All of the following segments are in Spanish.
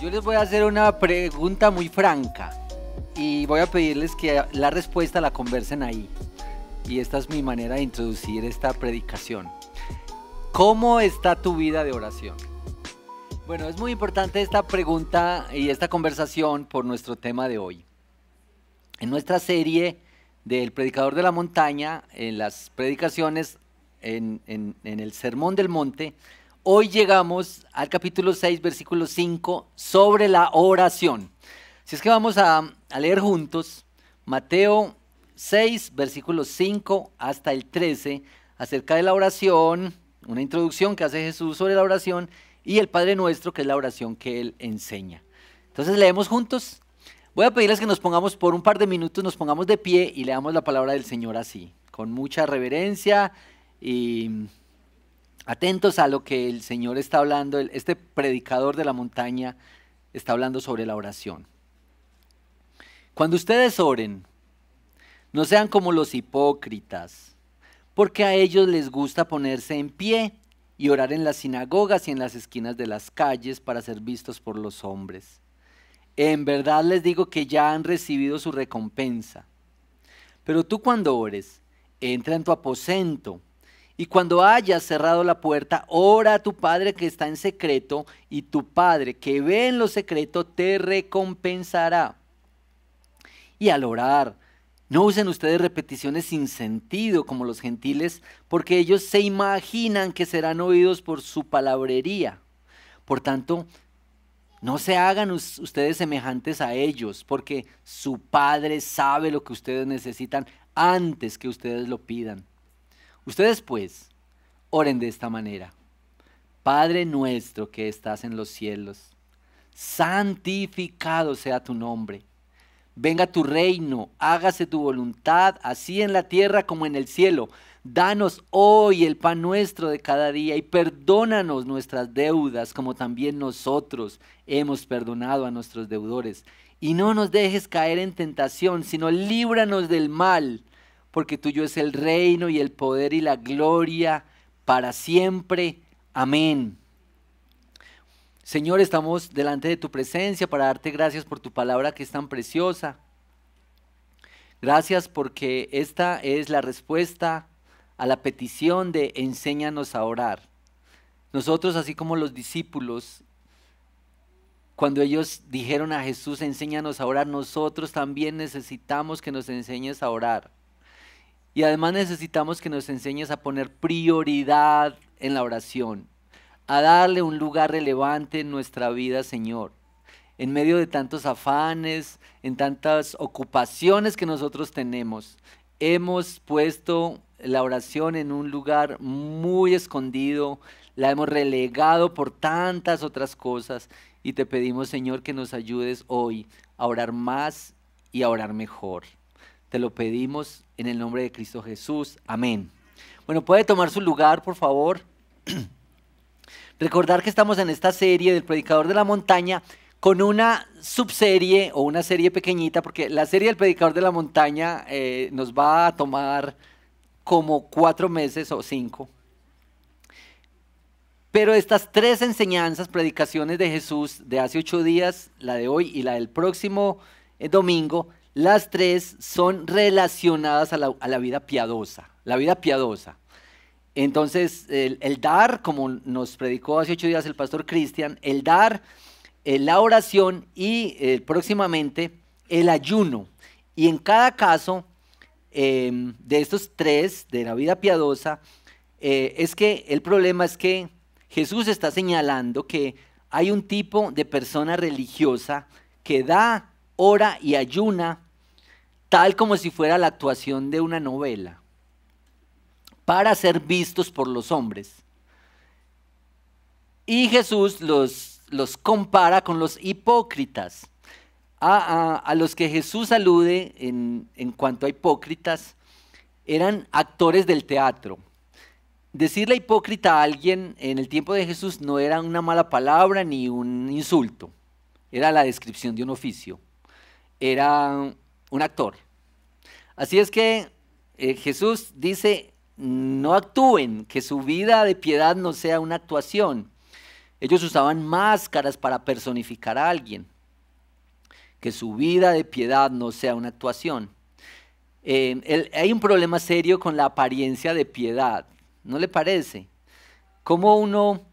Yo les voy a hacer una pregunta muy franca y voy a pedirles que la respuesta la conversen ahí. Y esta es mi manera de introducir esta predicación. ¿Cómo está tu vida de oración? Bueno, es muy importante esta pregunta y esta conversación por nuestro tema de hoy. En nuestra serie del Predicador de la Montaña, en las predicaciones, en el Sermón del Monte, hoy llegamos al capítulo 6, versículo 5, sobre la oración. Así es que vamos a leer juntos Mateo 6, versículos 5 hasta el 13, acerca de la oración, una introducción que hace Jesús sobre la oración, y el Padre Nuestro, que es la oración que Él enseña. Entonces leemos juntos. Voy a pedirles que nos pongamos por un par de minutos, nos pongamos de pie y leamos la palabra del Señor así, con mucha reverencia y atentos a lo que el Señor está hablando, este predicador de la montaña está hablando sobre la oración. Cuando ustedes oren, no sean como los hipócritas, porque a ellos les gusta ponerse en pie y orar en las sinagogas y en las esquinas de las calles para ser vistos por los hombres. En verdad les digo que ya han recibido su recompensa. Pero tú cuando ores, entra en tu aposento y cuando hayas cerrado la puerta, ora a tu Padre que está en secreto y tu Padre que ve en lo secreto te recompensará. Y al orar, no usen ustedes repeticiones sin sentido como los gentiles, porque ellos se imaginan que serán oídos por su palabrería. Por tanto, no se hagan ustedes semejantes a ellos, porque su Padre sabe lo que ustedes necesitan antes que ustedes lo pidan. Ustedes pues, oren de esta manera. Padre nuestro que estás en los cielos, santificado sea tu nombre. Venga tu reino, hágase tu voluntad, así en la tierra como en el cielo. Danos hoy el pan nuestro de cada día y perdónanos nuestras deudas como también nosotros hemos perdonado a nuestros deudores. Y no nos dejes caer en tentación, sino líbranos del mal, porque tuyo es el reino y el poder y la gloria para siempre. Amén. Señor, estamos delante de tu presencia para darte gracias por tu palabra que es tan preciosa. Gracias porque esta es la respuesta a la petición de enséñanos a orar. Nosotros, así como los discípulos, cuando ellos dijeron a Jesús, enséñanos a orar, nosotros también necesitamos que nos enseñes a orar. Y además necesitamos que nos enseñes a poner prioridad en la oración, a darle un lugar relevante en nuestra vida, Señor. En medio de tantos afanes, en tantas ocupaciones que nosotros tenemos, hemos puesto la oración en un lugar muy escondido, la hemos relegado por tantas otras cosas y te pedimos, Señor, que nos ayudes hoy a orar más y a orar mejor. Te lo pedimos en el nombre de Cristo Jesús. Amén. Bueno, ¿puede tomar su lugar, por favor? Recordar que estamos en esta serie del Predicador de la Montaña con una subserie o una serie pequeñita, porque la serie del Predicador de la Montaña nos va a tomar como 4 meses o 5. Pero estas 3 enseñanzas, predicaciones de Jesús de hace 8 días, la de hoy y la del próximo domingo, las 3 son relacionadas a la vida piadosa, la vida piadosa. Entonces, el dar, como nos predicó hace 8 días el pastor Cristian, el dar, la oración y próximamente el ayuno. Y en cada caso de estos 3, de la vida piadosa, es que el problema es que Jesús está señalando que hay un tipo de persona religiosa que da, ora y ayuna tal como si fuera la actuación de una novela, para ser vistos por los hombres. Y Jesús los compara con los hipócritas. A los que Jesús alude en cuanto a hipócritas, eran actores del teatro. Decirle hipócrita a alguien en el tiempo de Jesús no era una mala palabra ni un insulto. Era la descripción de un oficio. Era un actor. Así es que Jesús dice, no actúen, que su vida de piedad no sea una actuación. Ellos usaban máscaras para personificar a alguien. Que su vida de piedad no sea una actuación. Hay un problema serio con la apariencia de piedad, ¿no le parece? ¿Cómo uno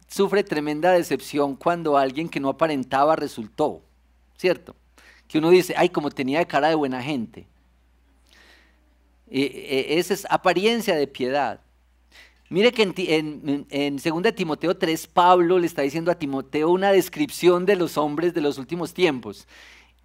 sufre tremenda decepción cuando alguien que no aparentaba resultó? ¿Cierto? Que uno dice, ay, como tenía cara de buena gente. Esa es apariencia de piedad. Mire que en 2 Timoteo 3, Pablo le está diciendo a Timoteo una descripción de los hombres de los últimos tiempos.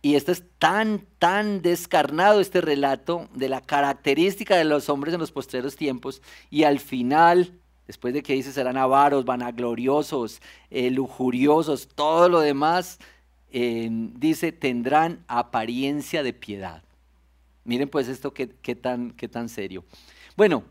Y esto es tan descarnado este relato de la característica de los hombres en los postreros tiempos. Y al final, después de que dice serán avaros, vanagloriosos, lujuriosos, todo lo demás, dice tendrán apariencia de piedad. Miren pues esto qué tan serio. Bueno,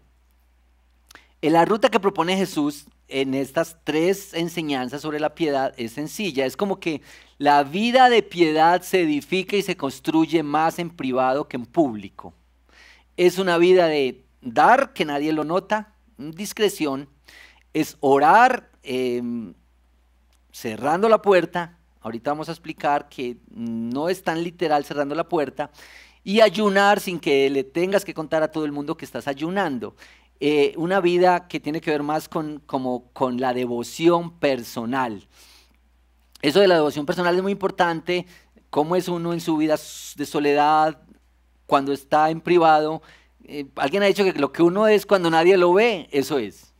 en la ruta que propone Jesús en estas 3 enseñanzas sobre la piedad es sencilla. Es como que la vida de piedad se edifica y se construye más en privado que en público. Es una vida de dar, que nadie lo nota, discreción. Es orar cerrando la puerta. Ahorita vamos a explicar que no es tan literal cerrando la puerta. Y ayunar sin que le tengas que contar a todo el mundo que estás ayunando. Una vida que tiene que ver más con la devoción personal. Eso de la devoción personal es muy importante. Cómo es uno en su vida de soledad, cuando está en privado. Alguien ha dicho que lo que uno es cuando nadie lo ve, eso es.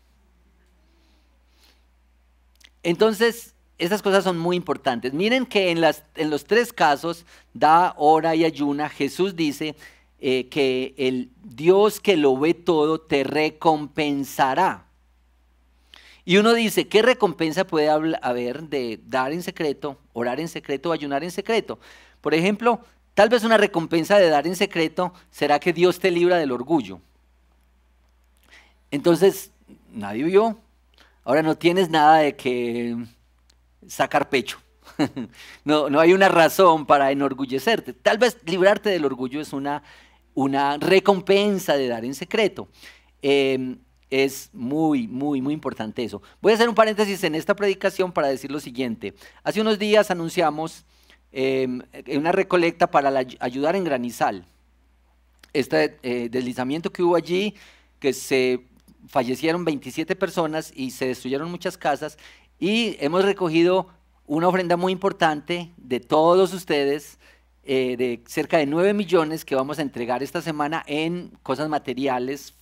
Entonces, estas cosas son muy importantes. Miren que en los 3 casos, da, ora y ayuna, Jesús dice que el Dios que lo ve todo te recompensará. Y uno dice, ¿qué recompensa puede haber de dar en secreto, orar en secreto o ayunar en secreto? Por ejemplo, tal vez una recompensa de dar en secreto será que Dios te libra del orgullo. Entonces, nadie vio. Ahora no tienes nada de que sacar pecho. No hay una razón para enorgullecerte. Tal vez librarte del orgullo es una recompensa de dar en secreto. Es muy importante eso. Voy a hacer un paréntesis en esta predicación para decir lo siguiente. Hace unos días anunciamos una recolecta para ayudar en Granizal. Este deslizamiento que hubo allí, que fallecieron 27 personas y se destruyeron muchas casas, y hemos recogido una ofrenda muy importante de todos ustedes, de cerca de 9 millones que vamos a entregar esta semana en cosas materiales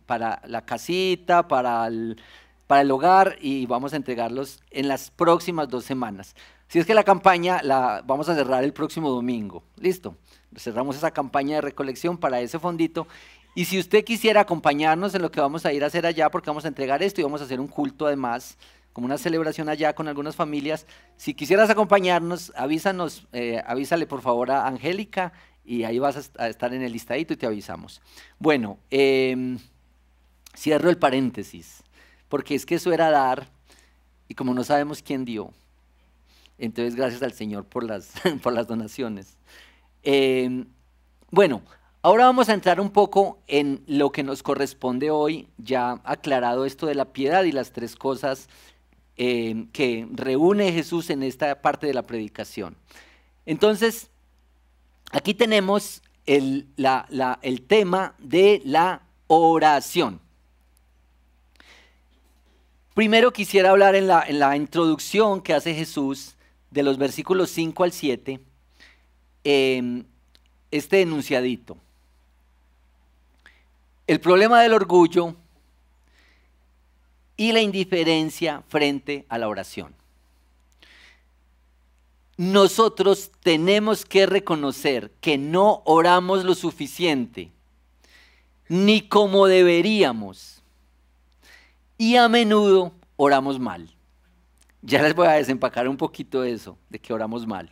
para la casita, para el hogar, y vamos a entregarlos en las próximas 2 semanas. Si es que la campaña la vamos a cerrar el próximo domingo. Listo, cerramos esa campaña de recolección para ese fondito. Y si usted quisiera acompañarnos en lo que vamos a ir a hacer allá, porque vamos a entregar esto y vamos a hacer un culto además, como una celebración allá con algunas familias. Si quisieras acompañarnos, avísanos, avísale por favor a Angélica y ahí vas a estar en el listadito y te avisamos. Bueno, cierro el paréntesis, porque es que eso era dar y como no sabemos quién dio, entonces gracias al Señor por las donaciones. Bueno, ahora vamos a entrar un poco en lo que nos corresponde hoy, ya aclarado esto de la piedad y las 3 cosas que reúne Jesús en esta parte de la predicación. Entonces, aquí tenemos el tema de la oración. Primero quisiera hablar en la introducción que hace Jesús de los versículos 5 al 7, este enunciadito. El problema del orgullo y la indiferencia frente a la oración. Nosotros tenemos que reconocer que no oramos lo suficiente, ni como deberíamos, y a menudo oramos mal. Ya les voy a desempacar un poquito de eso, de que oramos mal.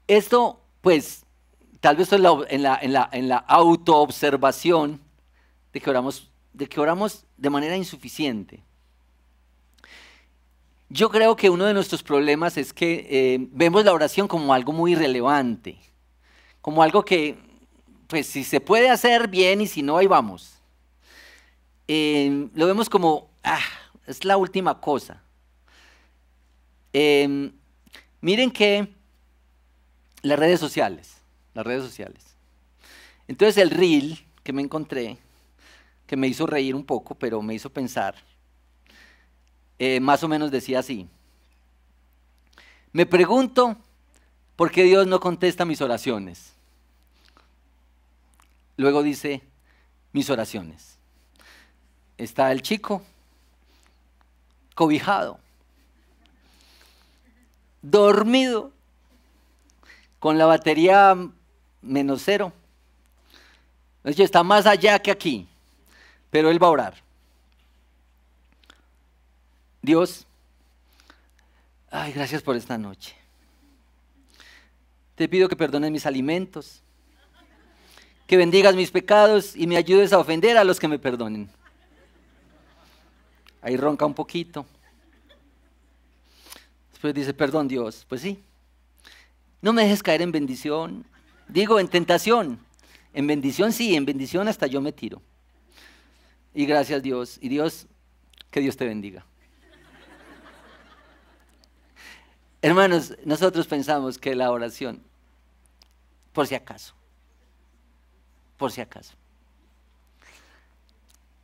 Esto, pues, tal vez en la autoobservación de que oramos de manera insuficiente. Yo creo que uno de nuestros problemas es que vemos la oración como algo muy irrelevante, como algo que, pues, si se puede hacer bien y si no, ahí vamos. Lo vemos como Ah, es la última cosa. Miren que las redes sociales. Entonces el reel que me encontré, que me hizo reír un poco, pero me hizo pensar, más o menos decía así: me pregunto por qué Dios no contesta mis oraciones. Luego dice, mis oraciones. Está el chico cobijado, dormido, con la batería -0. Entonces está más allá que aquí, pero él va a orar. Dios, ay, gracias por esta noche. Te pido que perdones mis alimentos, que bendigas mis pecados y me ayudes a ofender a los que me perdonen. Ahí ronca un poquito. Después dice, perdón Dios. Pues sí. No me dejes caer en bendición. Digo, en tentación. En bendición sí, en bendición hasta yo me tiro. Y gracias Dios. Y Dios, que Dios te bendiga. Hermanos, nosotros pensamos que la oración, por si acaso.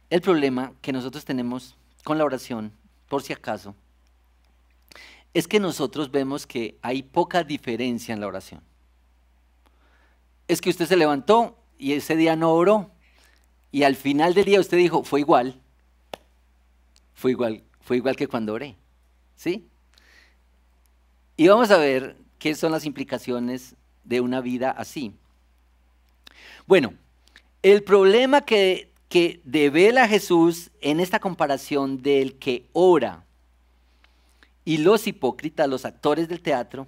El problema que nosotros tenemos con la oración, por si acaso, es que nosotros vemos que hay poca diferencia en la oración. Es que usted se levantó y ese día no oró, y al final del día usted dijo, fue igual que cuando oré, ¿sí? Y vamos a ver qué son las implicaciones de una vida así. Bueno, el problema que devela Jesús en esta comparación del que ora y los hipócritas, los actores del teatro,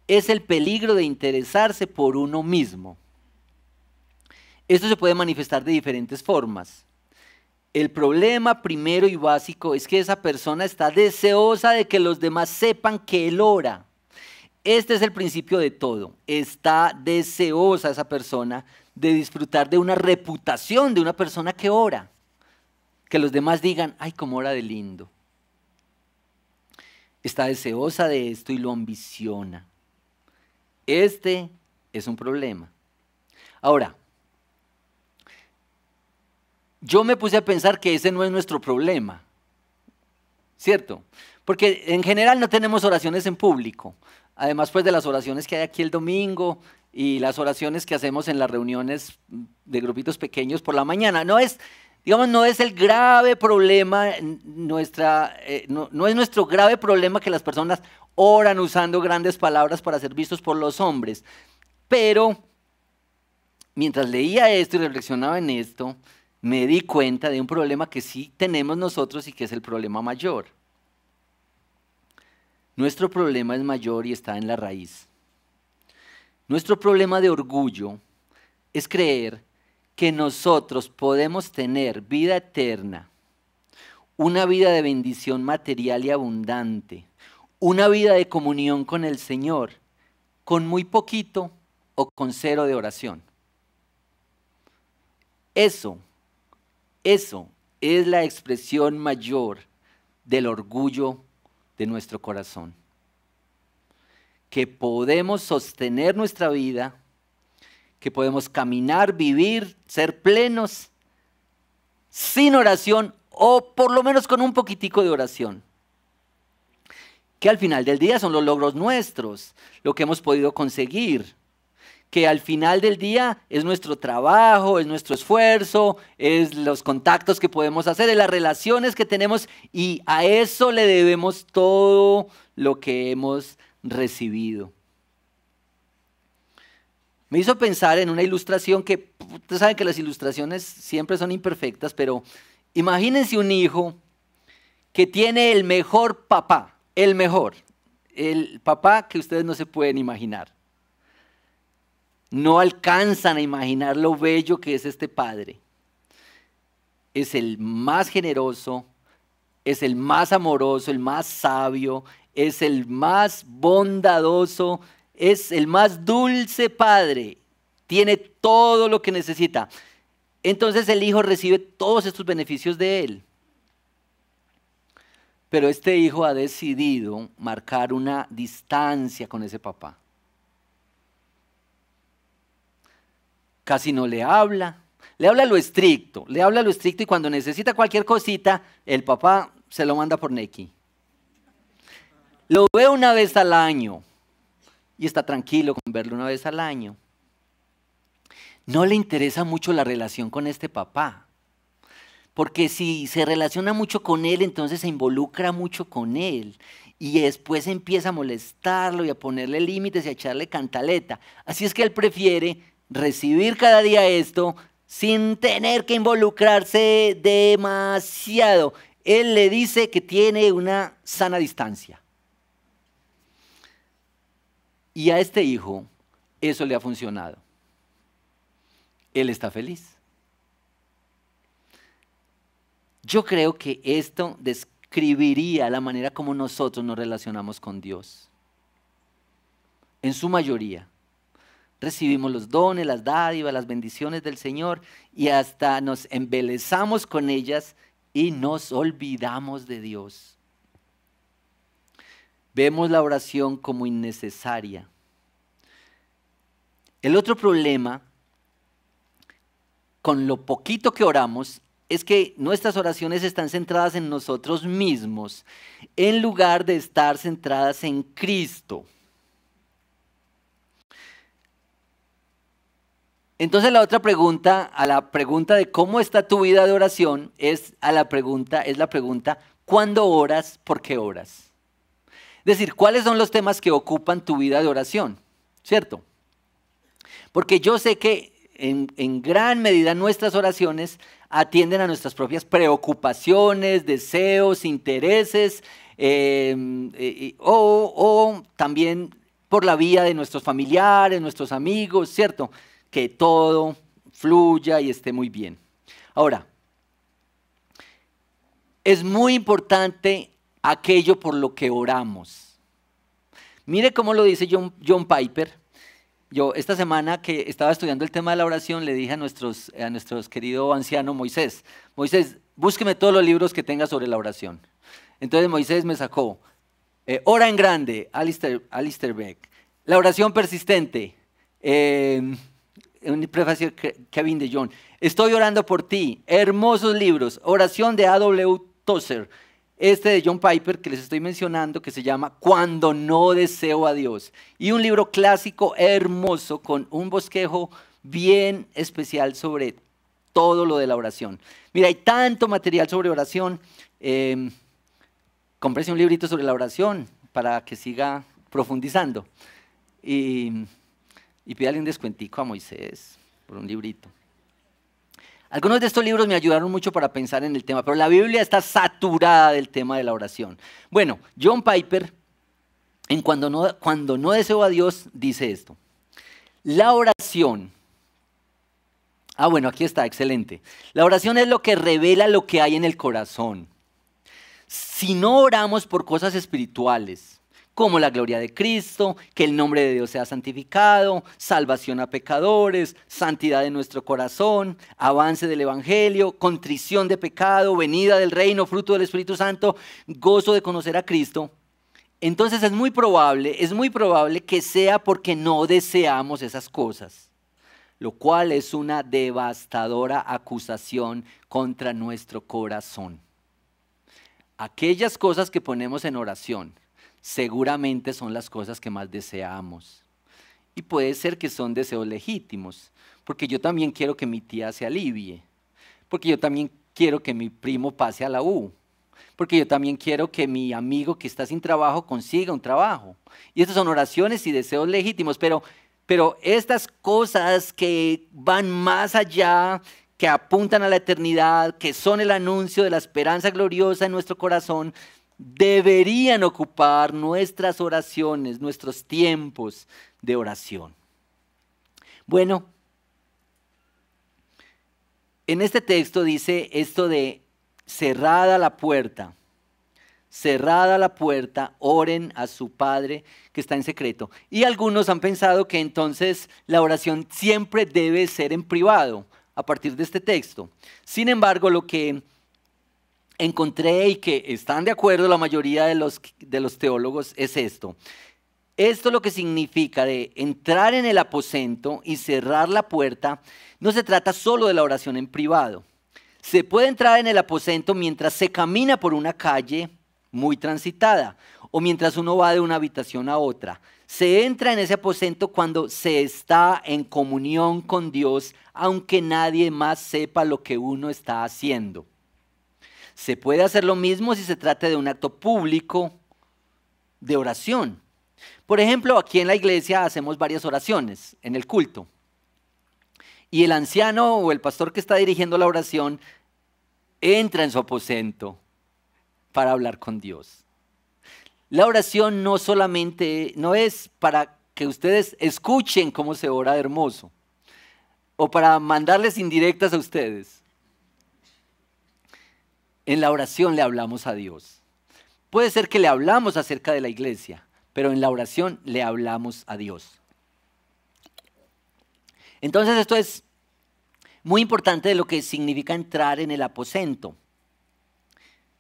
es el peligro de interesarse por uno mismo. Esto se puede manifestar de diferentes formas. El problema primero y básico es que esa persona está deseosa de que los demás sepan que él ora. Este es el principio de todo. Está deseosa esa persona de disfrutar de una reputación de una persona que ora. Que los demás digan, ay, cómo ora de lindo. Está deseosa de esto y lo ambiciona. Este es un problema. Ahora, yo me puse a pensar que ese no es nuestro problema, ¿cierto? Porque en general no tenemos oraciones en público. Además, pues de las oraciones que hay aquí el domingo y las oraciones que hacemos en las reuniones de grupitos pequeños por la mañana. No es el grave problema, no es nuestro grave problema que las personas oran usando grandes palabras para ser vistos por los hombres. Pero, mientras leía esto y reflexionaba en esto, me di cuenta de un problema que sí tenemos nosotros y que es el problema mayor. Nuestro problema es mayor y está en la raíz. Nuestro problema de orgullo es creer que nosotros podemos tener vida eterna, una vida de bendición material y abundante, una vida de comunión con el Señor, con muy poquito o con 0 de oración. Eso es la expresión mayor del orgullo de nuestro corazón. Que podemos sostener nuestra vida, que podemos caminar, vivir, ser plenos, sin oración o por lo menos con un poquitico de oración. Que al final del día son los logros nuestros, lo que hemos podido conseguir. Que al final del día es nuestro trabajo, es nuestro esfuerzo, es los contactos que podemos hacer, es las relaciones que tenemos y a eso le debemos todo lo que hemos recibido. Me hizo pensar en una ilustración que, ustedes saben que las ilustraciones siempre son imperfectas, pero imagínense un hijo que tiene el mejor papá, el papá que ustedes no se pueden imaginar. No alcanzan a imaginar lo bello que es este padre. Es el más generoso, es el más amoroso, el más sabio, es el más bondadoso, es el más dulce padre. Tiene todo lo que necesita. Entonces el hijo recibe todos estos beneficios de él. Pero este hijo ha decidido marcar una distancia con ese papá. Casi no le habla lo estricto, y cuando necesita cualquier cosita, el papá se lo manda por Nequi. Lo ve una vez al año y está tranquilo con verlo una vez al año. No le interesa mucho la relación con este papá, porque si se relaciona mucho con él, entonces se involucra mucho con él y después empieza a molestarlo y a ponerle límites y a echarle cantaleta. Así es que él prefiere recibir cada día esto sin tener que involucrarse demasiado. Él le dice que tiene una sana distancia. Y a este hijo eso le ha funcionado. Él está feliz. Yo creo que esto describiría la manera como nosotros nos relacionamos con Dios. En su mayoría. Recibimos los dones, las dádivas, las bendiciones del Señor y hasta nos embelezamos con ellas y nos olvidamos de Dios. Vemos la oración como innecesaria. El otro problema con lo poquito que oramos es que nuestras oraciones están centradas en nosotros mismos en lugar de estar centradas en Cristo. Entonces la otra pregunta, a la pregunta de cómo está tu vida de oración, es la pregunta, ¿cuándo oras? ¿Por qué oras? Es decir, ¿cuáles son los temas que ocupan tu vida de oración? ¿Cierto? Porque yo sé que en gran medida nuestras oraciones atienden a nuestras propias preocupaciones, deseos, intereses, o también por la vía de nuestros familiares, nuestros amigos, ¿cierto? Que todo fluya y esté muy bien. Ahora, es muy importante aquello por lo que oramos. Mire cómo lo dice John Piper. Yo esta semana que estaba estudiando el tema de la oración le dije a nuestro querido anciano Moisés, búsqueme todos los libros que tenga sobre la oración. Entonces Moisés me sacó Ora en Grande, Alistair Beck, La oración persistente, un prefacio Kevin DeYoung, Estoy orando por ti, hermosos libros, Oración de A.W. Tozer, de John Piper que les estoy mencionando, que se llama Cuando no deseo a Dios, y un libro clásico hermoso con un bosquejo bien especial sobre todo lo de la oración. Mira, hay tanto material sobre oración, cómprese un librito sobre la oración para que siga profundizando y pídale un descuentico a Moisés por un librito. Algunos de estos libros me ayudaron mucho para pensar en el tema, pero la Biblia está saturada del tema de la oración. Bueno, John Piper, en Cuando no deseo a Dios, dice esto. La oración, bueno, aquí está, excelente. La oración es lo que revela lo que hay en el corazón. Si no oramos por cosas espirituales, como la gloria de Cristo, que el nombre de Dios sea santificado, salvación a pecadores, santidad de nuestro corazón, avance del Evangelio, contrición de pecado, venida del reino, fruto del Espíritu Santo, gozo de conocer a Cristo, entonces es muy probable que sea porque no deseamos esas cosas, lo cual es una devastadora acusación contra nuestro corazón. Aquellas cosas que ponemos en oración, seguramente son las cosas que más deseamos. Y puede ser que son deseos legítimos, porque yo también quiero que mi tía se alivie, porque yo también quiero que mi primo pase a la U, porque yo también quiero que mi amigo que está sin trabajo consiga un trabajo. Y estas son oraciones y deseos legítimos, pero estas cosas que van más allá, que apuntan a la eternidad, que son el anuncio de la esperanza gloriosa en nuestro corazón, deberían ocupar nuestras oraciones, nuestros tiempos de oración. Bueno, en este texto dice esto de cerrada la puerta, oren a su Padre que está en secreto. Y algunos han pensado que entonces la oración siempre debe ser en privado a partir de este texto. Sin embargo, lo que encontré y que están de acuerdo la mayoría de los teólogos es esto. Esto lo que significa de entrar en el aposento y cerrar la puerta, no se trata solo de la oración en privado. Se puede entrar en el aposento mientras se camina por una calle muy transitada o mientras uno va de una habitación a otra. Se entra en ese aposento cuando se está en comunión con Dios, aunque nadie más sepa lo que uno está haciendo. Se puede hacer lo mismo si se trata de un acto público de oración. Por ejemplo, aquí en la iglesia hacemos varias oraciones en el culto. Y el anciano o el pastor que está dirigiendo la oración entra en su aposento para hablar con Dios. La oración no es para que ustedes escuchen cómo se ora de hermoso o para mandarles indirectas a ustedes. En la oración le hablamos a Dios. Puede ser que le hablamos acerca de la iglesia, pero en la oración le hablamos a Dios. Entonces esto es muy importante de lo que significa entrar en el aposento.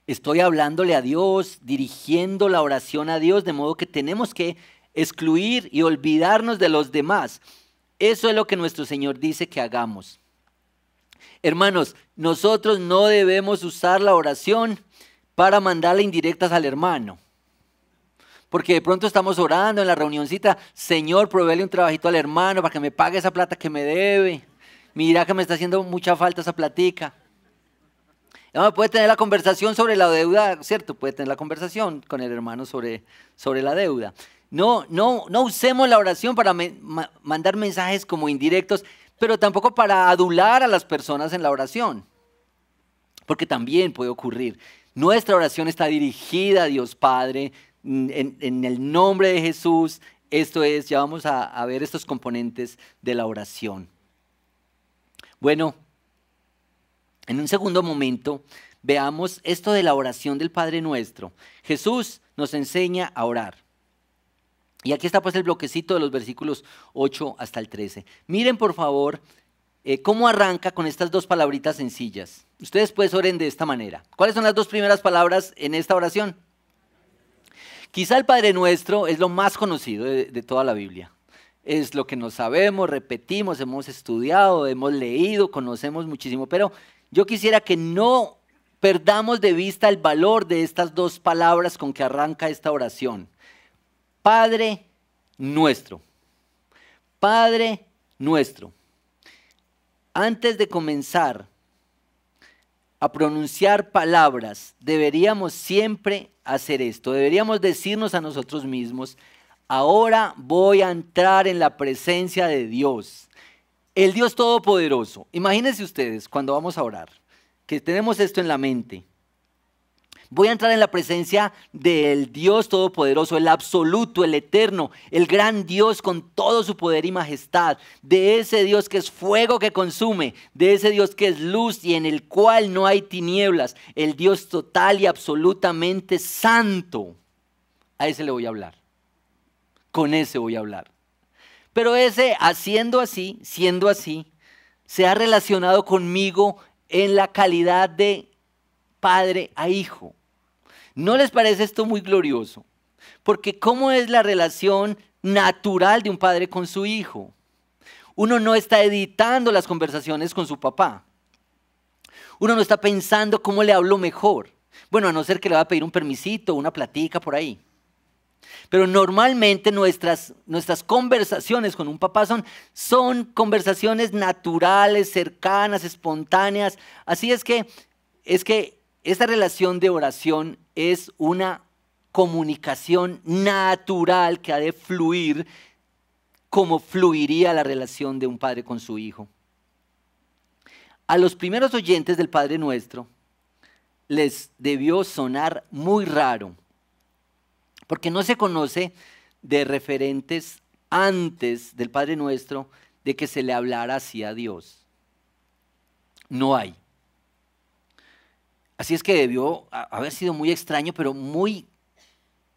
Estoy hablándole a Dios, dirigiendo la oración a Dios, de modo que tenemos que excluir y olvidarnos de los demás. Eso es lo que nuestro Señor dice que hagamos. Hermanos, nosotros no debemos usar la oración para mandarle indirectas al hermano. Porque de pronto estamos orando en la reunioncita, Señor, provéele un trabajito al hermano para que me pague esa plata que me debe. Mira que me está haciendo mucha falta esa platica. Puede tener la conversación sobre la deuda, ¿cierto? Puede tener la conversación con el hermano sobre la deuda. No usemos la oración para mandar mensajes como indirectos, pero tampoco para adular a las personas en la oración. Porque también puede ocurrir. Nuestra oración está dirigida a Dios Padre, en el nombre de Jesús. Esto es, ya vamos a ver estos componentes de la oración. Bueno, en un segundo momento, veamos esto de la oración del Padre Nuestro. Jesús nos enseña a orar. Y aquí está pues el bloquecito de los versículos 8 hasta el 13. Miren por favor cómo arranca con estas dos palabritas sencillas. Ustedes pues oren de esta manera. ¿Cuáles son las dos primeras palabras en esta oración? Quizá el Padre Nuestro es lo más conocido de toda la Biblia. Es lo que nos sabemos, repetimos, hemos estudiado, hemos leído, conocemos muchísimo. Pero yo quisiera que no perdamos de vista el valor de estas dos palabras con que arranca esta oración. Padre Nuestro. Padre Nuestro. Antes de comenzar a pronunciar palabras, deberíamos siempre hacer esto. Deberíamos decirnos a nosotros mismos, ahora voy a entrar en la presencia de Dios, el Dios Todopoderoso. Imagínense ustedes cuando vamos a orar, que tenemos esto en la mente. Voy a entrar en la presencia del Dios Todopoderoso, el absoluto, el eterno, el gran Dios con todo su poder y majestad, de ese Dios que es fuego que consume, de ese Dios que es luz y en el cual no hay tinieblas, el Dios total y absolutamente santo. A ese le voy a hablar, con ese voy a hablar. Pero ese, siendo así, se ha relacionado conmigo en la calidad de padre a hijo. ¿No les parece esto muy glorioso? Porque ¿cómo es la relación natural de un padre con su hijo? Uno no está editando las conversaciones con su papá. Uno no está pensando cómo le hablo mejor. Bueno, a no ser que le va a pedir un permisito, una platica por ahí. Pero normalmente nuestras conversaciones con un papá son conversaciones naturales, cercanas, espontáneas. Así es que esta relación de oración es una comunicación natural que ha de fluir como fluiría la relación de un padre con su hijo. A los primeros oyentes del Padre Nuestro les debió sonar muy raro, porque no se conoce de referentes antes del Padre Nuestro de que se le hablara así a Dios. No hay. Así es que debió haber sido muy extraño, pero muy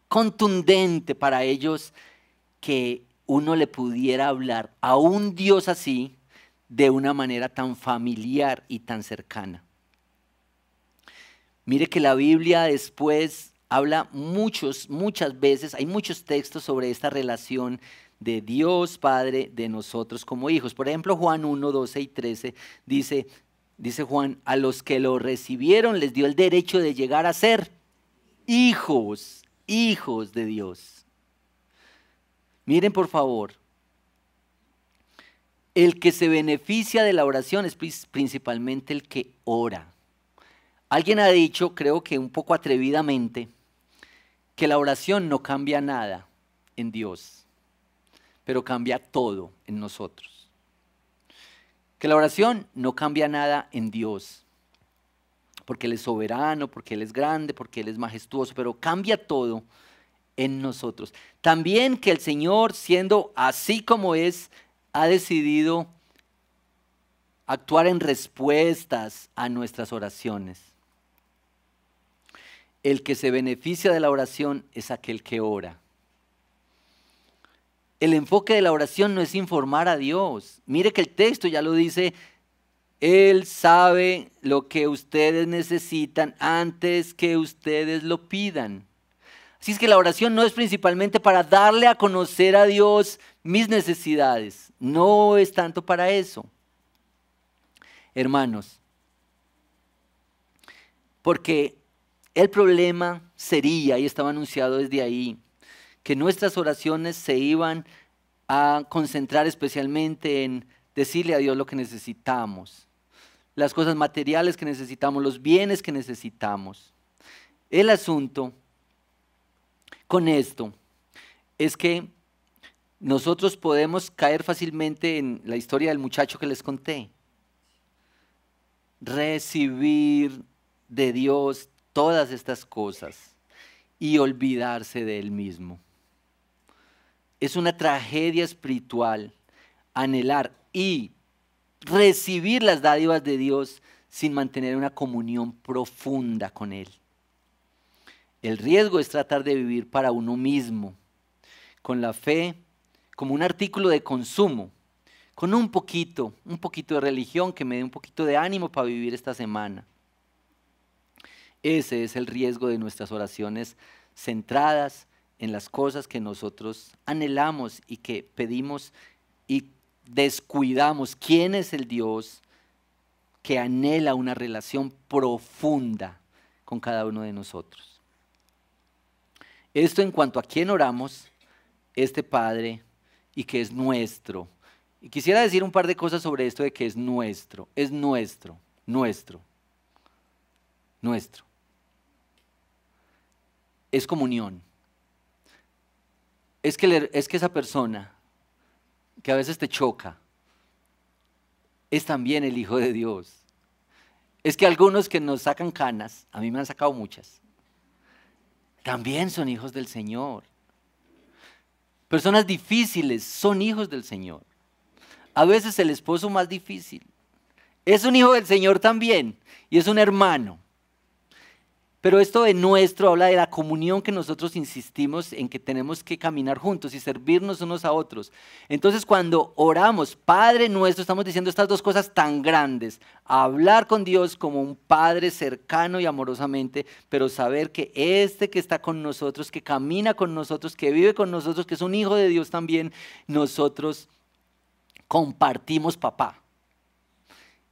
contundente para ellos que uno le pudiera hablar a un Dios así de una manera tan familiar y tan cercana. Mire que la Biblia después habla muchas veces, hay muchos textos sobre esta relación de Dios Padre de nosotros como hijos. Por ejemplo, Juan 1, 12 y 13 dice Juan, a los que lo recibieron les dio el derecho de llegar a ser hijos de Dios. Miren por favor, el que se beneficia de la oración es principalmente el que ora. Alguien ha dicho, creo que un poco atrevidamente, que la oración no cambia nada en Dios, pero cambia todo en nosotros. Que la oración no cambia nada en Dios, porque Él es soberano, porque Él es grande, porque Él es majestuoso, pero cambia todo en nosotros. También que el Señor, siendo así como es, ha decidido actuar en respuestas a nuestras oraciones. El que se beneficia de la oración es aquel que ora. El enfoque de la oración no es informar a Dios. Mire que el texto ya lo dice, Él sabe lo que ustedes necesitan antes que ustedes lo pidan. Así es que la oración no es principalmente para darle a conocer a Dios mis necesidades. No es tanto para eso. Hermanos, porque el problema sería, y estaba anunciado desde ahí, que nuestras oraciones se iban a concentrar especialmente en decirle a Dios lo que necesitamos, las cosas materiales que necesitamos, los bienes que necesitamos. El asunto con esto es que nosotros podemos caer fácilmente en la historia del muchacho que les conté. Recibir de Dios todas estas cosas y olvidarse de Él mismo. Es una tragedia espiritual anhelar y recibir las dádivas de Dios sin mantener una comunión profunda con Él. El riesgo es tratar de vivir para uno mismo, con la fe como un artículo de consumo, con un poquito de religión que me dé un poquito de ánimo para vivir esta semana. Ese es el riesgo de nuestras oraciones centradas en las cosas que nosotros anhelamos y que pedimos y descuidamos. ¿Quién es el Dios que anhela una relación profunda con cada uno de nosotros? Esto en cuanto a quién oramos, este Padre, y que es nuestro. Y quisiera decir un par de cosas sobre esto de que es nuestro. Es nuestro. Es comunión. Es que esa persona que a veces te choca es también el Hijo de Dios. Es que algunos que nos sacan canas, a mí me han sacado muchas, también son hijos del Señor. Personas difíciles son hijos del Señor. A veces el esposo más difícil es un hijo del Señor también y es un hermano. Pero esto de nuestro habla de la comunión que nosotros insistimos en que tenemos que caminar juntos y servirnos unos a otros. Entonces cuando oramos, Padre nuestro, estamos diciendo estas dos cosas tan grandes. Hablar con Dios como un Padre cercano y amorosamente, pero saber que este que está con nosotros, que camina con nosotros, que vive con nosotros, que es un hijo de Dios también, nosotros compartimos papá.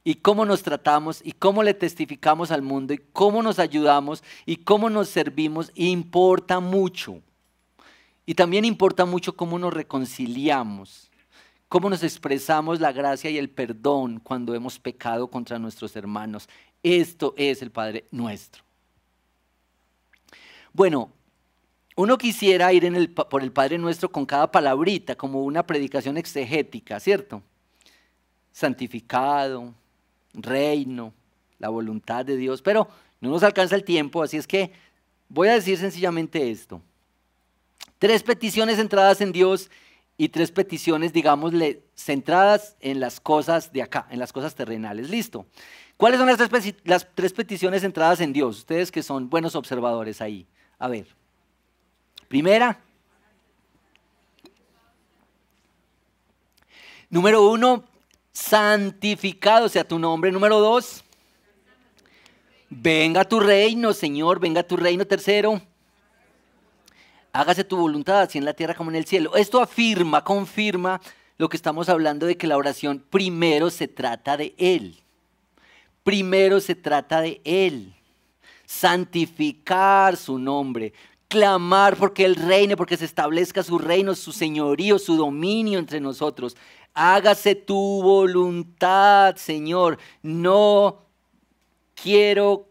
Y cómo nos tratamos y cómo le testificamos al mundo y cómo nos ayudamos y cómo nos servimos importa mucho. Y también importa mucho cómo nos reconciliamos, cómo nos expresamos la gracia y el perdón cuando hemos pecado contra nuestros hermanos. Esto es el Padre nuestro. Bueno, uno quisiera ir por el Padre nuestro con cada palabrita, como una predicación exegética, ¿cierto? Santificado, reino, la voluntad de Dios, pero no nos alcanza el tiempo, así es que voy a decir sencillamente esto. 3 peticiones centradas en Dios y 3 peticiones, digámosle, centradas en las cosas de acá, en las cosas terrenales. ¿Listo? ¿Cuáles son las 3 peticiones centradas en Dios? Ustedes que son buenos observadores ahí. A ver. Primera. Número 1. Santificado sea tu nombre. Número 2, Venga tu reino, Señor, venga tu reino. Tercero, hágase tu voluntad, así en la tierra como en el cielo. Esto afirma, confirma lo que estamos hablando de que la oración primero se trata de Él. Primero se trata de Él. Santificar su nombre. Clamar porque Él reine, porque se establezca su reino, su señorío, su dominio entre nosotros. Hágase tu voluntad, Señor. No quiero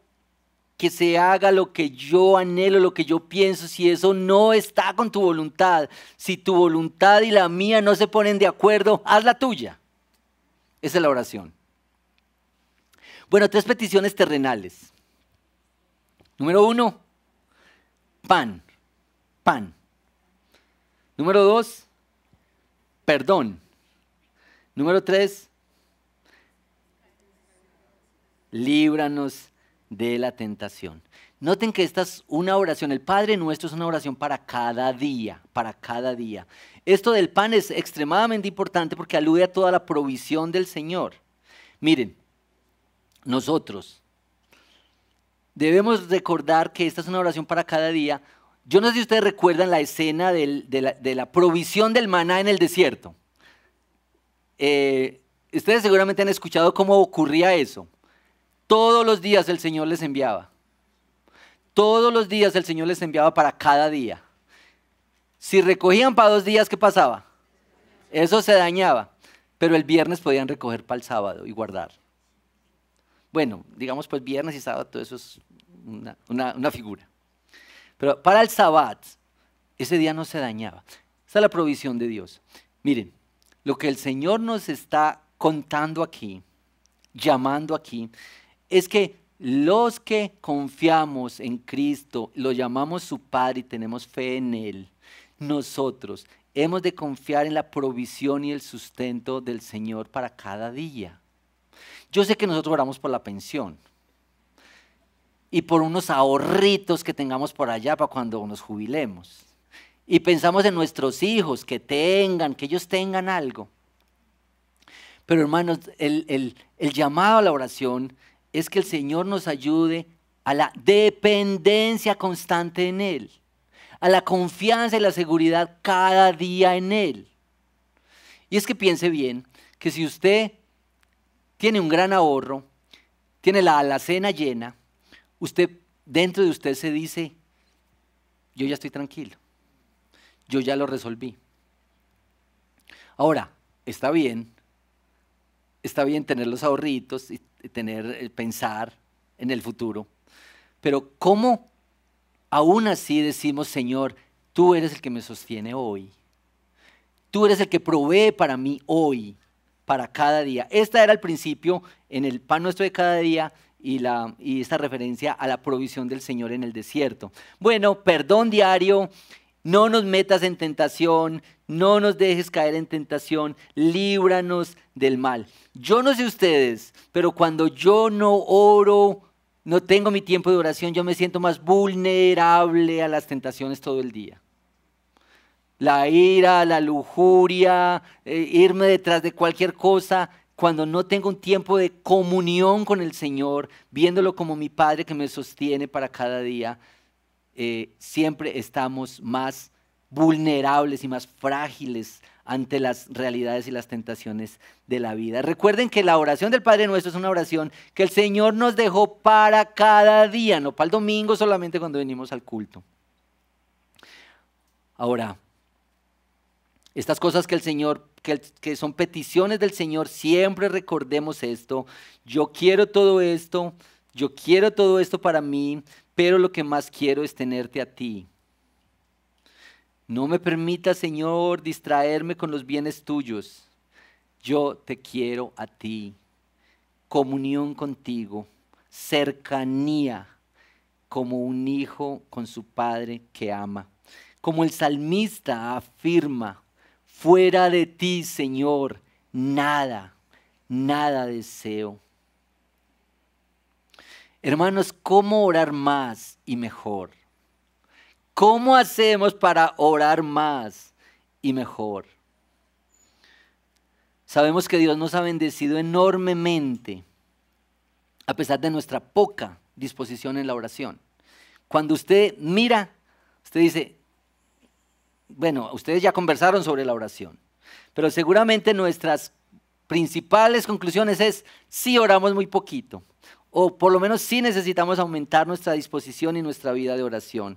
que se haga lo que yo anhelo, lo que yo pienso, si eso no está con tu voluntad, si tu voluntad y la mía no se ponen de acuerdo, haz la tuya. Esa es la oración. Bueno, 3 peticiones terrenales. Número 1, pan. Número 2, perdón. Número 3, líbranos de la tentación. Noten que esta es una oración, el Padre Nuestro es una oración para cada día, para cada día. Esto del pan es extremadamente importante porque alude a toda la provisión del Señor. Miren, nosotros debemos recordar que esta es una oración para cada día. Yo no sé si ustedes recuerdan la escena de la provisión del maná en el desierto. Ustedes seguramente han escuchado cómo ocurría eso. Todos los días el Señor les enviaba. Todos los días el Señor les enviaba para cada día. Si recogían para 2 días, ¿qué pasaba? Eso se dañaba. Pero el viernes podían recoger para el sábado y guardar. Bueno, digamos pues viernes y sábado, todo eso es una figura. Pero para el Sabbat, ese día no se dañaba. Esa es la provisión de Dios. Miren, lo que el Señor nos está contando aquí, llamando aquí, es que los que confiamos en Cristo, lo llamamos su Padre y tenemos fe en Él, nosotros hemos de confiar en la provisión y el sustento del Señor para cada día. Yo sé que nosotros oramos por la pensión y por unos ahorritos que tengamos por allá para cuando nos jubilemos. Y pensamos en nuestros hijos, que ellos tengan algo. Pero hermanos, el llamado a la oración es que el Señor nos ayude a la dependencia constante en Él, a la confianza y la seguridad cada día en Él. Y es que piense bien, que si usted tiene un gran ahorro, tiene la alacena llena, dentro de usted se dice, yo ya estoy tranquilo, yo ya lo resolví. Ahora, está bien tener los ahorritos y pensar en el futuro, pero ¿cómo aún así decimos, Señor, tú eres el que me sostiene hoy? Tú eres el que provee para mí hoy, para cada día. Esta era el principio en el pan nuestro de cada día y esta referencia a la provisión del Señor en el desierto. Bueno, perdón diario, no nos metas en tentación, no nos dejes caer en tentación, líbranos del mal. Yo no sé ustedes, pero cuando yo no oro, no tengo mi tiempo de oración, yo me siento más vulnerable a las tentaciones todo el día. La ira, la lujuria, irme detrás de cualquier cosa, cuando no tengo un tiempo de comunión con el Señor, viéndolo como mi Padre que me sostiene para cada día, siempre estamos más vulnerables y más frágiles ante las realidades y las tentaciones de la vida. Recuerden que la oración del Padre Nuestro es una oración que el Señor nos dejó para cada día, no para el domingo solamente cuando venimos al culto. Ahora, estas cosas que el Señor, que son peticiones del Señor, siempre recordemos esto. Yo quiero todo esto para mí, pero lo que más quiero es tenerte a ti. No me permita, Señor, distraerme con los bienes tuyos. Yo te quiero a ti. Comunión contigo, cercanía, como un hijo con su padre que ama. Como el salmista afirma, fuera de ti, Señor, nada deseo. Hermanos, ¿cómo orar más y mejor? ¿Cómo hacemos para orar más y mejor? Sabemos que Dios nos ha bendecido enormemente, a pesar de nuestra poca disposición en la oración. Cuando usted mira, usted dice, bueno, ustedes ya conversaron sobre la oración, pero seguramente nuestras principales conclusiones es, sí oramos muy poquito, o por lo menos sí necesitamos aumentar nuestra disposición y nuestra vida de oración.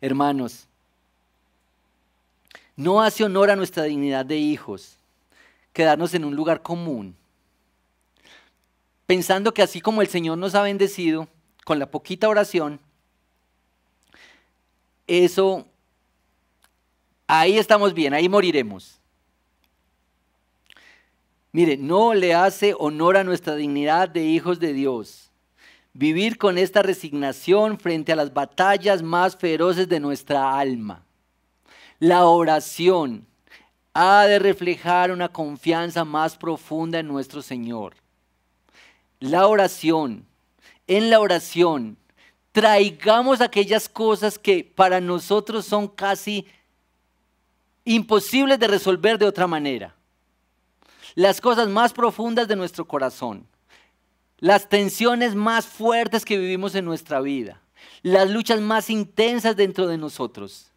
Hermanos, no hace honor a nuestra dignidad de hijos quedarnos en un lugar común, pensando que así como el Señor nos ha bendecido con la poquita oración, eso, ahí estamos bien, ahí moriremos. Mire, no le hace honor a nuestra dignidad de hijos de Dios vivir con esta resignación frente a las batallas más feroces de nuestra alma. La oración ha de reflejar una confianza más profunda en nuestro Señor. La oración, en la oración, traigamos aquellas cosas que para nosotros son casi imposibles de resolver de otra manera. Las cosas más profundas de nuestro corazón, las tensiones más fuertes que vivimos en nuestra vida, las luchas más intensas dentro de nosotros,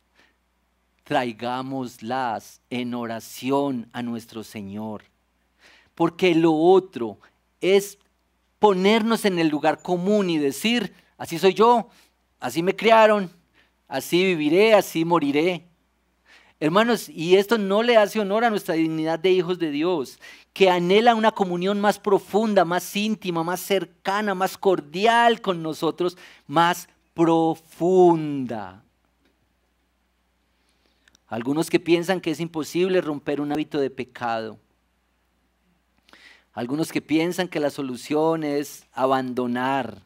traigámoslas en oración a nuestro Señor. Porque lo otro es ponernos en el lugar común y decir, así soy yo, así me criaron, así viviré, así moriré. Hermanos, y esto no le hace honor a nuestra dignidad de hijos de Dios, que anhela una comunión más profunda, más íntima, más cercana, más cordial con nosotros, más profunda. Algunos que piensan que es imposible romper un hábito de pecado. Algunos que piensan que la solución es abandonar.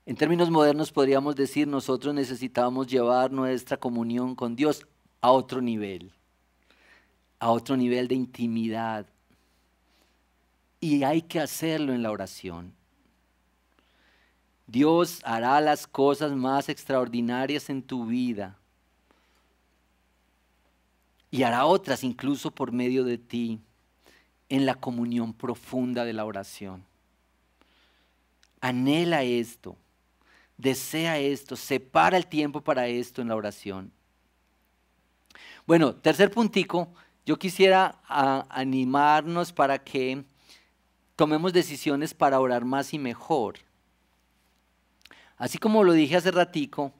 En términos modernos podríamos decir, nosotros necesitamos llevar nuestra comunión con Dios a otro nivel de intimidad. Y hay que hacerlo en la oración. Dios hará las cosas más extraordinarias en tu vida. Y hará otras incluso por medio de ti, en la comunión profunda de la oración. Anhela esto. Desea esto, separa el tiempo para esto en la oración. Bueno, tercer puntico, yo quisiera animarnos para que tomemos decisiones para orar más y mejor. Así como lo dije hace ratico,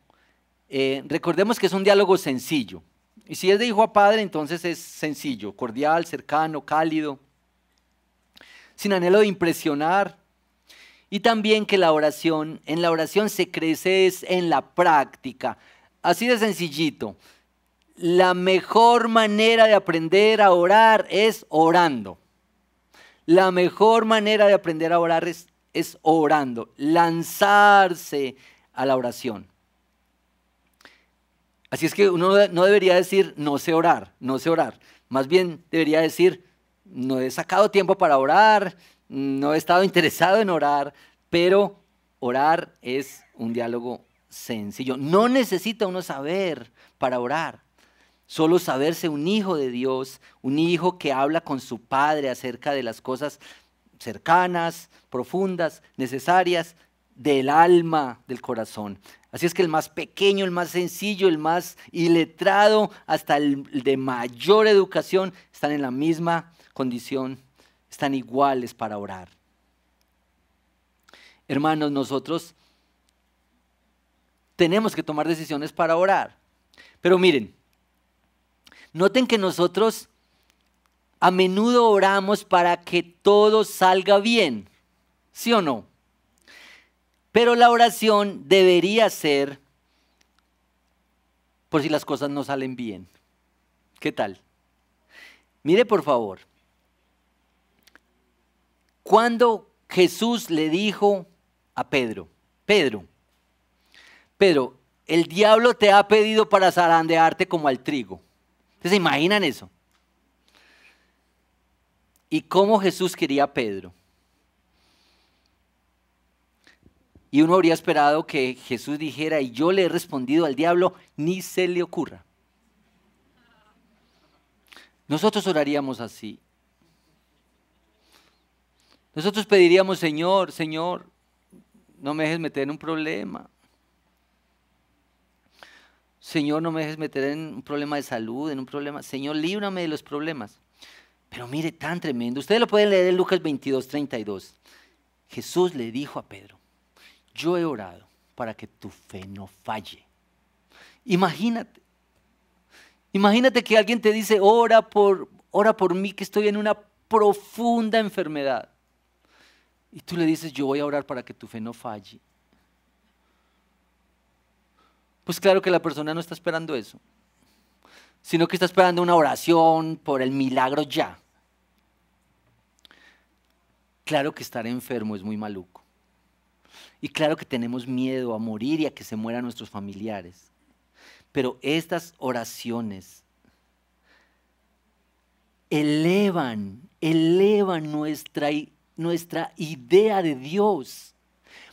recordemos que es un diálogo sencillo. Y si es de hijo a padre, entonces es sencillo, cordial, cercano, cálido, sin anhelo de impresionar. Y también que en la oración se crece es en la práctica. Así de sencillito. La mejor manera de aprender a orar es orando. La mejor manera de aprender a orar es orando. Lanzarse a la oración. Así es que uno no debería decir no sé orar, no sé orar. Más bien debería decir no he sacado tiempo para orar, no he estado interesado en orar, pero orar es un diálogo sencillo. No necesita uno saber para orar, solo saberse un hijo de Dios, un hijo que habla con su Padre acerca de las cosas cercanas, profundas, necesarias del alma, del corazón. Así es que el más pequeño, el más sencillo, el más iletrado, hasta el de mayor educación, están en la misma condición, están iguales para orar. Hermanos, nosotros tenemos que tomar decisiones para orar. Pero miren, noten que nosotros a menudo oramos para que todo salga bien, ¿sí o no? Pero la oración debería ser por si las cosas no salen bien. ¿Qué tal? Mire por favor, cuando Jesús le dijo a Pedro, Pedro, el diablo te ha pedido para zarandearte como al trigo. ¿Se imaginan eso? ¿Y cómo Jesús quería a Pedro? Y uno habría esperado que Jesús dijera, y yo le he respondido al diablo, ni se le ocurra. Nosotros oraríamos así. Nosotros pediríamos, Señor, Señor, no me dejes meter en un problema. Señor, no me dejes meter en un problema de salud, en un problema. Señor, líbrame de los problemas. Pero mire, tan tremendo. Ustedes lo pueden leer en Lucas 22:32. Jesús le dijo a Pedro, yo he orado para que tu fe no falle. Imagínate. Imagínate que alguien te dice, ora por mí que estoy en una profunda enfermedad. Y tú le dices, yo voy a orar para que tu fe no falle. Pues claro que la persona no está esperando eso, sino que está esperando una oración por el milagro ya. Claro que estar enfermo es muy maluco. Y claro que tenemos miedo a morir y a que se mueran nuestros familiares. Pero estas oraciones elevan nuestra idea de Dios,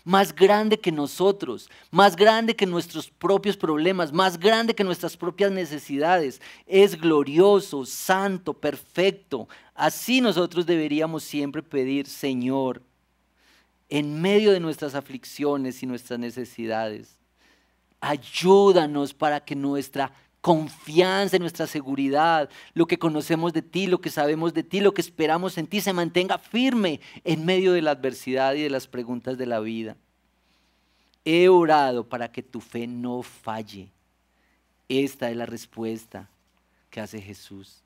más grande que nosotros, más grande que nuestros propios problemas, más grande que nuestras propias necesidades. Es glorioso, santo, perfecto. Así nosotros deberíamos siempre pedir, Señor, en medio de nuestras aflicciones y nuestras necesidades, ayúdanos para que nuestra confianza, nuestra seguridad, lo que conocemos de ti, lo que sabemos de ti, lo que esperamos en ti, se mantenga firme en medio de la adversidad y de las preguntas de la vida. He orado para que tu fe no falle. Esta es la respuesta que hace Jesús.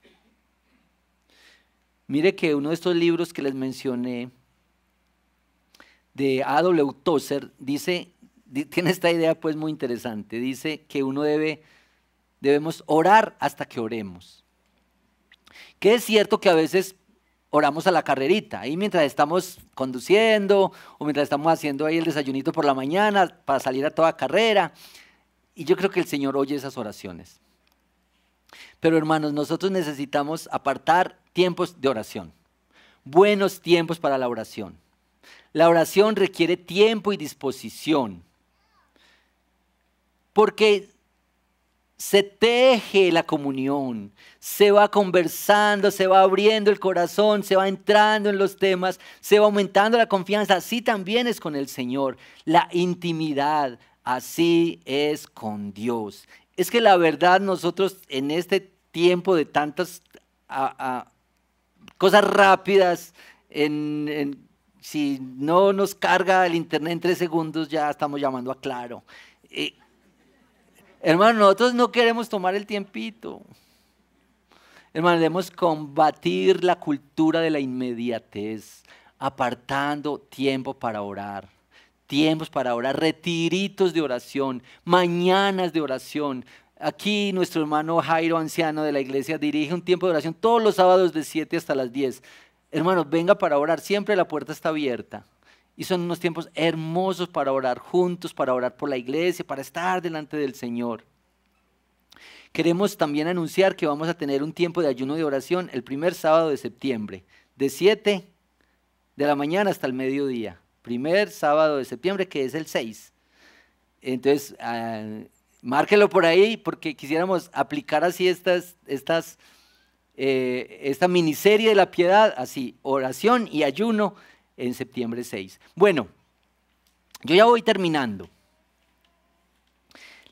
Mire que uno de estos libros que les mencioné, de A.W. Tozer, tiene esta idea pues muy interesante. Dice que debemos orar hasta que oremos. Que es cierto que a veces oramos a la carrerita, ahí mientras estamos conduciendo o mientras estamos haciendo ahí el desayunito por la mañana para salir a toda carrera. Y yo creo que el Señor oye esas oraciones. Pero hermanos, nosotros necesitamos apartar tiempos de oración. Buenos tiempos para la oración. La oración requiere tiempo y disposición. Porque se teje la comunión, se va conversando, se va abriendo el corazón, se va entrando en los temas, se va aumentando la confianza. Así también es con el Señor, la intimidad, así es con Dios. Es que la verdad nosotros en este tiempo de tantas cosas rápidas, si no nos carga el internet en 3 segundos ya estamos llamando a Claro. Hermano, nosotros no queremos tomar el tiempito. Hermano, debemos combatir la cultura de la inmediatez, apartando tiempo para orar. Tiempos para orar, retiritos de oración, mañanas de oración. Aquí nuestro hermano Jairo, anciano de la iglesia, dirige un tiempo de oración todos los sábados de 7 hasta las 10. Hermanos, venga para orar, siempre la puerta está abierta. Y son unos tiempos hermosos para orar juntos, para orar por la iglesia, para estar delante del Señor. Queremos también anunciar que vamos a tener un tiempo de ayuno de oración el primer sábado de septiembre, de 7 de la mañana hasta el mediodía. Primer sábado de septiembre, que es el 6. Entonces, márquelo por ahí porque quisiéramos aplicar así esta miniserie de la piedad, así, oración y ayuno, en septiembre 6. Bueno, yo ya voy terminando.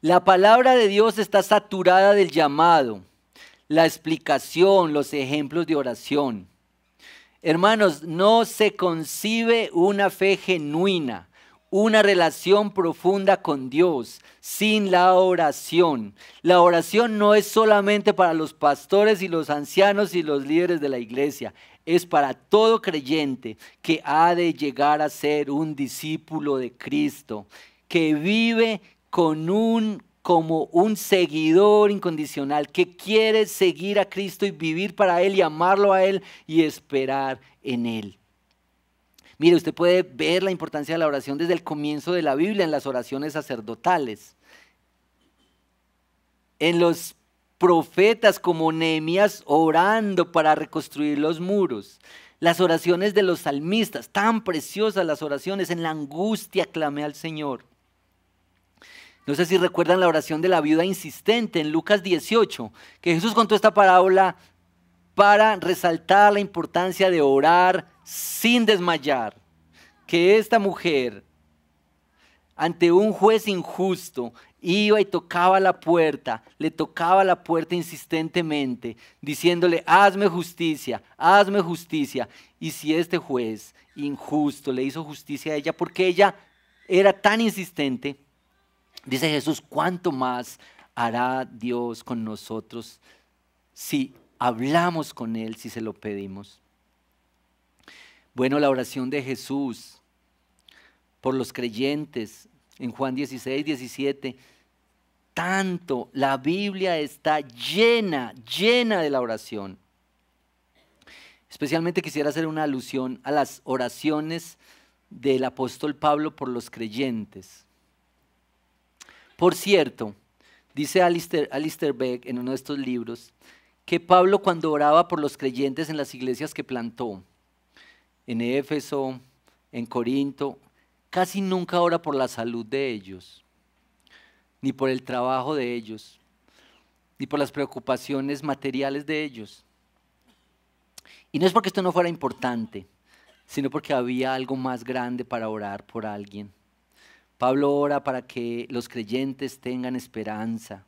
La palabra de Dios está saturada del llamado, la explicación, los ejemplos de oración. Hermanos, no se concibe una fe genuina, una relación profunda con Dios sin la oración. La oración no es solamente para los pastores y los ancianos y los líderes de la iglesia. Es para todo creyente que ha de llegar a ser un discípulo de Cristo, que vive como un seguidor incondicional, que quiere seguir a Cristo y vivir para Él y amarlo a Él y esperar en Él. Mire, usted puede ver la importancia de la oración desde el comienzo de la Biblia en las oraciones sacerdotales. En los profetas como Nehemías orando para reconstruir los muros. Las oraciones de los salmistas, tan preciosas las oraciones, en la angustia clamé al Señor. No sé si recuerdan la oración de la viuda insistente en Lucas 18, que Jesús contó esta parábola para resaltar la importancia de orar sin desmayar. Que esta mujer, ante un juez injusto, iba y tocaba la puerta, le tocaba la puerta insistentemente, diciéndole, hazme justicia, hazme justicia. Y si este juez injusto le hizo justicia a ella, porque ella era tan insistente, dice Jesús, ¿cuánto más hará Dios con nosotros si hablamos con Él, si se lo pedimos? Bueno, la oración de Jesús por los creyentes, en Juan 16, 17, tanto la Biblia está llena de la oración. Especialmente quisiera hacer una alusión a las oraciones del apóstol Pablo por los creyentes. Por cierto, dice Alistair Begg en uno de estos libros, que Pablo cuando oraba por los creyentes en las iglesias que plantó, en Éfeso, en Corinto, casi nunca ora por la salud de ellos, ni por el trabajo de ellos, ni por las preocupaciones materiales de ellos. Y no es porque esto no fuera importante, sino porque había algo más grande para orar por alguien. Pablo ora para que los creyentes tengan esperanza,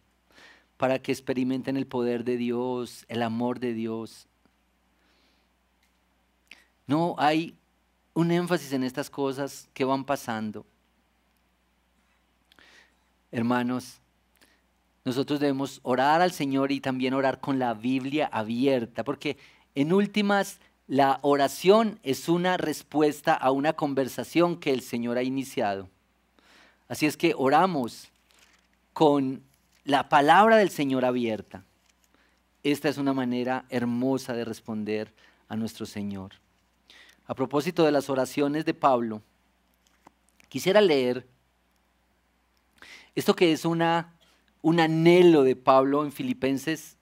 para que experimenten el poder de Dios, el amor de Dios. No hay un énfasis en estas cosas que van pasando. Hermanos, nosotros debemos orar al Señor y también orar con la Biblia abierta, porque en últimas la oración es una respuesta a una conversación que el Señor ha iniciado. Así es que oramos con la palabra del Señor abierta. Esta es una manera hermosa de responder a nuestro Señor. A propósito de las oraciones de Pablo, quisiera leer esto que es un anhelo de Pablo en Filipenses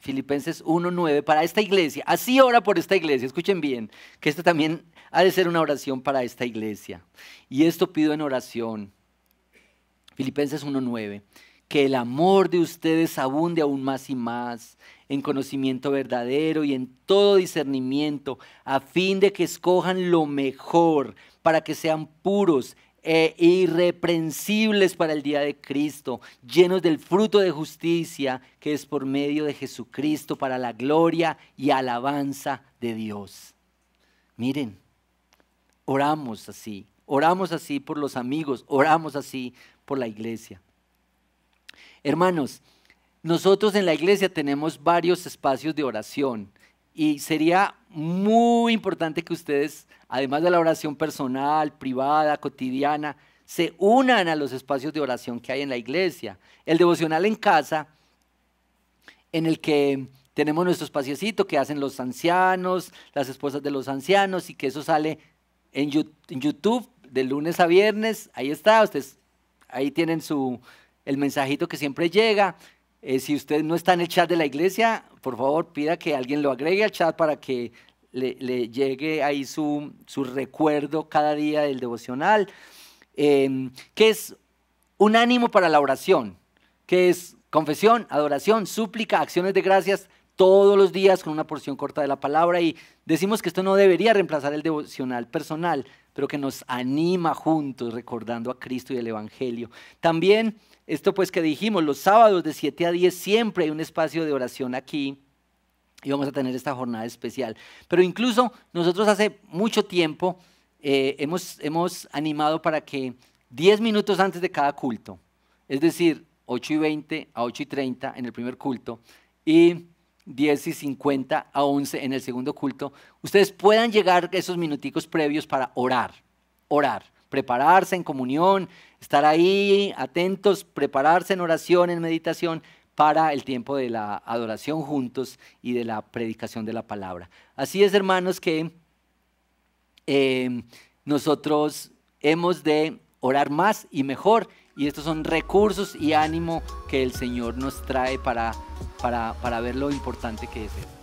1:9 para esta iglesia. Así ora por esta iglesia. Escuchen bien, que esto también ha de ser una oración para esta iglesia. Y esto pido en oración. Filipenses 1:9. Que el amor de ustedes abunde aún más y más en conocimiento verdadero y en todo discernimiento, a fin de que escojan lo mejor para que sean puros e irreprensibles para el día de Cristo, llenos del fruto de justicia que es por medio de Jesucristo para la gloria y alabanza de Dios. Miren, oramos así por los amigos, oramos así por la iglesia. Hermanos, nosotros en la iglesia tenemos varios espacios de oración y sería muy importante que ustedes, además de la oración personal, privada, cotidiana, se unan a los espacios de oración que hay en la iglesia. El devocional en casa, en el que tenemos nuestro espaciocito que hacen los ancianos, las esposas de los ancianos, y que eso sale en YouTube de lunes a viernes. Ahí está, ustedes ahí tienen el mensajito que siempre llega. Si usted no está en el chat de la iglesia, por favor pida que alguien lo agregue al chat para que le llegue ahí su recuerdo cada día del devocional, que es un ánimo para la oración, que es confesión, adoración, súplica, acciones de gracias todos los días con una porción corta de la palabra. Y decimos que esto no debería reemplazar el devocional personal, pero que nos anima juntos recordando a Cristo y el Evangelio. También esto pues que dijimos, los sábados de 7 a 10 siempre hay un espacio de oración aquí y vamos a tener esta jornada especial. Pero incluso nosotros hace mucho tiempo hemos animado para que 10 minutos antes de cada culto, es decir, 8:20 a 8:30 en el primer culto y 10:50 a 11 en el segundo culto, ustedes puedan llegar esos minuticos previos para orar, prepararse en comunión, estar ahí atentos, prepararse en oración, en meditación para el tiempo de la adoración juntos y de la predicación de la palabra. Así es, hermanos, que nosotros hemos de orar más y mejor, y estos son recursos y ánimo que el Señor nos trae para ver lo importante que es Él.